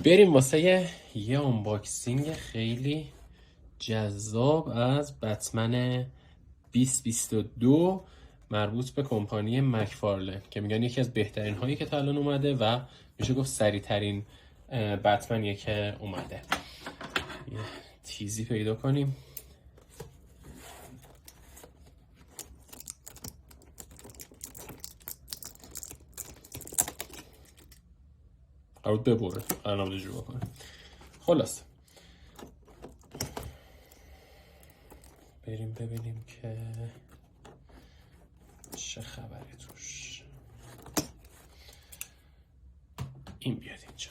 بریم واسه یه آنباکسینگ خیلی جذاب از بتمن 2022 مربوط به کمپانی مکفارلن که میگن یکی از بهترین هایی که تا الان اومده و میشه گفت سریع ترین بتمنیه که اومده. یه تیزی پیدا کنیم. قرار ببره، قرار نبوده جور بکنه. خلاص بریم ببینیم که چه خبره توش. این بیاد اینجا.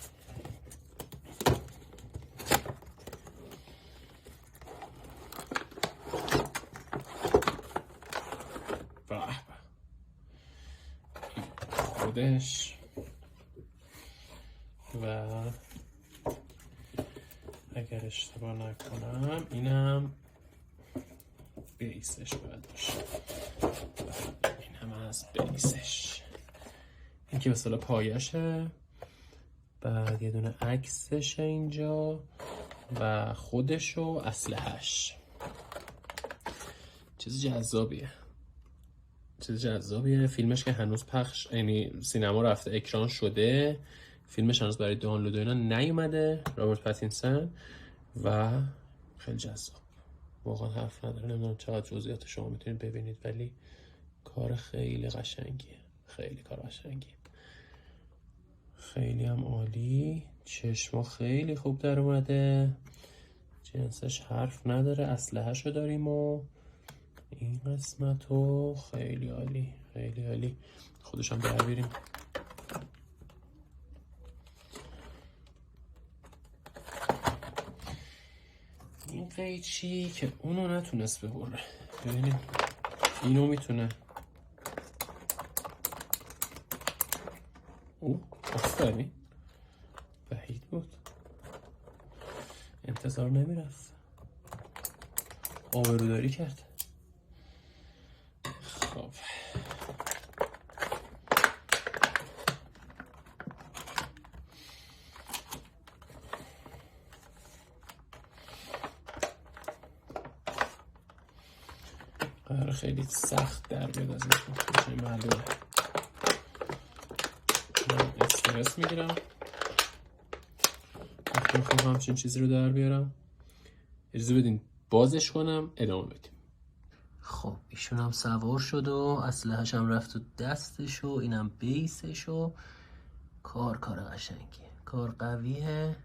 خودش و اگر اشتباه نکنم اینم بیسش باید باشه. این هم از بیسش. این که مثلا پایشه، بعد یه دونه عکسش اینجا و خودش و اسلحه‌اش. چیز جذابیه. فیلمش که هنوز پخش، یعنی سینما رفته اکران شده، فیلمش هنوز برای دانلود و اینا نیومده. رابرت پاتینسون و خیلی جذاب، واقعا حرف نداره. نمیدونم چقدر جزئیات شما میتونید ببینید، ولی کار خیلی قشنگیه. خیلی کار قشنگیه، خیلی هم عالی. چشما خیلی خوب در اومده، جنسش حرف نداره. اسلحه‌شو داریم و این قسمتو خیلی عالی، خیلی عالی. خودش هم در بیاریم. این قیچی که اونو نتونست ببره، ببینیم اینو میتونه. او آفرین، بعید بود، انتظار نمیرفت. آبروداری کرد. خب قرار خیلی سخت در بیاد از این معلومه. من استرس میگیرم وقتی میخوام همچین چیزی رو در بیارم. اجازه بدین بازش کنم، ادامه بدیم. خب ایشون هم سوار شد و اسلحه‌اش هم رفت تو دستش و اینم بیسش و کار قشنگیه، کار قویه.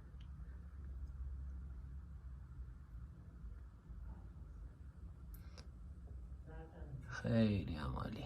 خیلی هم عالی.